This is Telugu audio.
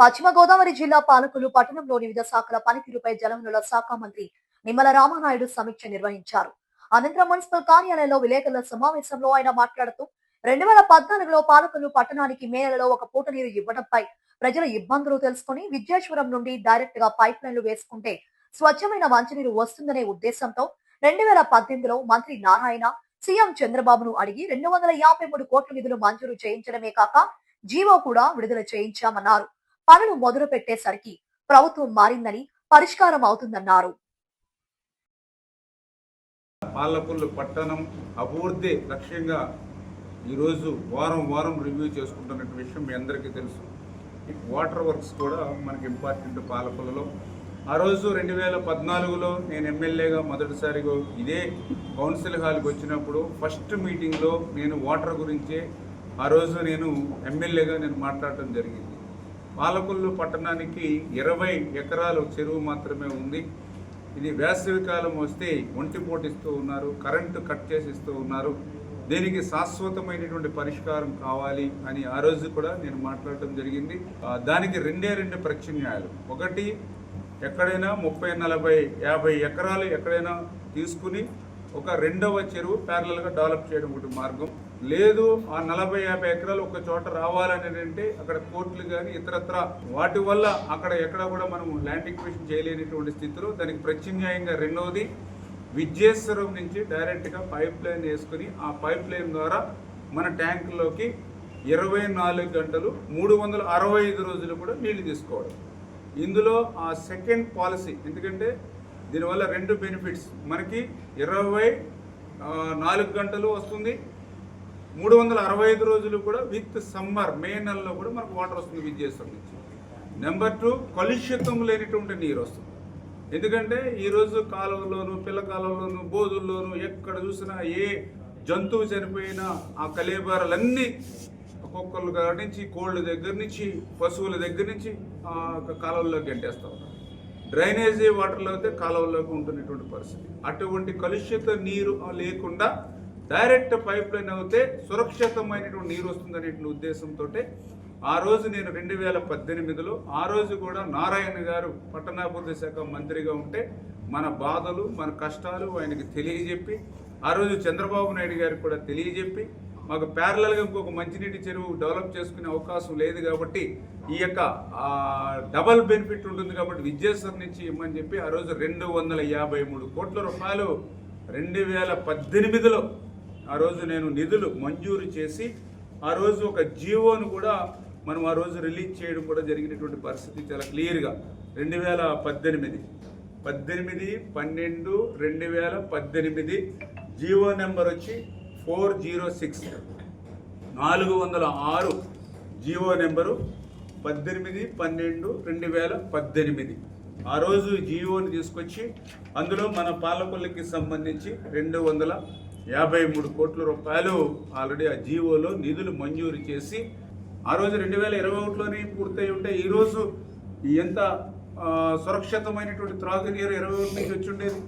పశ్చిమ గోదావరి జిల్లా పాలకులు పట్టణంలోని వివిధ శాఖల పనితీరుపై జలవనరుల శాఖ మంత్రి నిమ్మల రామానాయుడు సమీక్ష నిర్వహించారు. అనంతరం మున్సిపల్ కార్యాలయంలో విలేకరుల సమావేశంలో ఆయన మాట్లాడుతూ 2014లో పాలకులు పట్టణానికి మే నెలలో ఒక పూట నీరు ఇవ్వడంపై ప్రజల ఇబ్బందులు తెలుసుకుని విద్యేశ్వరం నుండి డైరెక్ట్ గా పైప్ లైన్లు వేసుకుంటే స్వచ్ఛమైన మంచినీరు వస్తుందనే ఉద్దేశంతో 2018లో మంత్రి నారాయణ సీఎం చంద్రబాబును అడిగి 253 కోట్ల నిధులు మంజూరు చేయించడమే కాక జీవో కూడా విడుదల చేయించామన్నారు. పనులు మొదలు పెట్టేసరికి ప్రభుత్వం మారిందని పరిష్కారం అవుతుందన్నారు. పాలకొల్లు పట్టణం అభివృద్ధి లక్ష్యంగా ఈరోజు వారం వారం రివ్యూ చేసుకుంటున్న విషయం మీ అందరికీ తెలుసు. వాటర్ వర్క్స్ కూడా మనకి ఇంపార్టెంట్ పాలకొల్లులో. ఆ రోజు 2014లో నేను ఎమ్మెల్యేగా మొదటిసారిగా ఇదే కౌన్సిల్ హాల్కి వచ్చినప్పుడు ఫస్ట్ మీటింగ్లో నేను వాటర్ గురించే ఆ రోజు నేను ఎమ్మెల్యేగా మాట్లాడటం జరిగింది. పాలకొల్లు పట్టణానికి 20 ఎకరాల చెరువు మాత్రమే ఉంది. ఇది వేసవి కాలం వస్తే ఒంటిపోటిస్తూ ఉన్నారు, కరెంటు కట్ చేసి ఇస్తూ ఉన్నారు. దీనికి శాశ్వతమైనటువంటి పరిష్కారం కావాలి అని ఆ రోజు కూడా నేను మాట్లాడటం జరిగింది. దానికి రెండు ప్రత్యామ్నాయాలు. ఒకటి, ఎక్కడైనా 30, 40, 50 ఎకరాలు ఎక్కడైనా తీసుకుని ఒక రెండవ చెరువు ప్యారలల్గా డెవలప్ చేయడం ఒకటి మార్గం. లేదు, ఆ 40, 50 ఎకరాలు ఒక చోట రావాలని అంటే అక్కడ కోర్టులు కానీ ఇతరత్ర వాటి వల్ల అక్కడ ఎక్కడ కూడా మనం ల్యాండ్ ఎక్విజిషన్ చేయలేనటువంటి స్థితిలో దానికి ప్రత్యామ్నాయంగా రెండవది, విద్యేశ్వరం నుంచి డైరెక్ట్గా పైప్ లైన్ వేసుకుని ఆ పైప్ లైన్ ద్వారా మన ట్యాంకుల్లోకి 24 గంటలు 365 రోజులు కూడా నీళ్లు తీసుకోవడం. ఇందులో ఆ సెకండ్ పాలసీ, ఎందుకంటే దీనివల్ల 2 బెనిఫిట్స్. మనకి 24 గంటలు వస్తుంది, 365 రోజులు కూడా విత్ సమ్మర్ మే నెలలో కూడా మనకు వాటర్ వస్తుంది విద్యేశ్వరం నుంచి. నెంబర్ 2, కలుషితం లేనిటువంటి నీరు వస్తుంది. ఎందుకంటే ఈరోజు కాలువలోను, పిల్ల కాలువలోను, బోధుల్లోనూ ఎక్కడ చూసినా ఏ జంతువు చనిపోయినా ఆ కలేబరాలన్నీ కుక్కల దగ్గర నుంచి, కోళ్ళ దగ్గర నుంచి, పశువుల దగ్గర నుంచి కాలువల్లోకి గంటేస్తూ ఉన్నారు. డ్రైనేజీ వాటర్లో అయితే కాలువల్లోకి ఉంటున్నటువంటి పరిస్థితి. అటువంటి కలుషిత నీరు లేకుండా డైరెక్ట్ పైప్ లైన్ అయితే సురక్షితమైనటువంటి నీరు వస్తుందనే ఉద్దేశంతో ఆ రోజు నేను 2018లో ఆ రోజు కూడా నారాయణ గారు పట్టణాభివృద్ధి శాఖ మంత్రిగా ఉంటే మన బాధలు, మన కష్టాలు ఆయనకి తెలియజెప్పి, ఆ రోజు చంద్రబాబు నాయుడు గారికి కూడా తెలియజెప్పి, మాకు ప్యారలల్గా ఇంకొక మంచినీటి చెరువు డెవలప్ చేసుకునే అవకాశం లేదు కాబట్టి ఈ యొక్క డబల్ బెనిఫిట్ ఉంటుంది కాబట్టి విద్యేశ్వరం నుంచి ఇమ్మని చెప్పి ఆ రోజు 253 కోట్ల రూపాయలు 2018లో ఆ రోజు నేను నిధులు మంజూరు చేసి ఆ రోజు ఒక జీవోను కూడా మనం ఆ రోజు రిలీజ్ చేయడం కూడా జరిగినటువంటి పరిస్థితి చాలా క్లియర్గా. 2018 జీవో నెంబర్ వచ్చి 406 406 జీవో నెంబరు 18/12/2018. ఆ రోజు జీవోని తీసుకొచ్చి అందులో మన పాలకొల్లుకి సంబంధించి 253 కోట్ల రూపాయలు ఆల్రెడీ ఆ జీవోలో నిధులు మంజూరు చేసి ఆ రోజు 2021లోనే పూర్తయి ఉంటే ఈరోజు ఎంత సురక్షితమైనటువంటి త్రాగునీరు 21 నుంచి వచ్చి ఉండేది.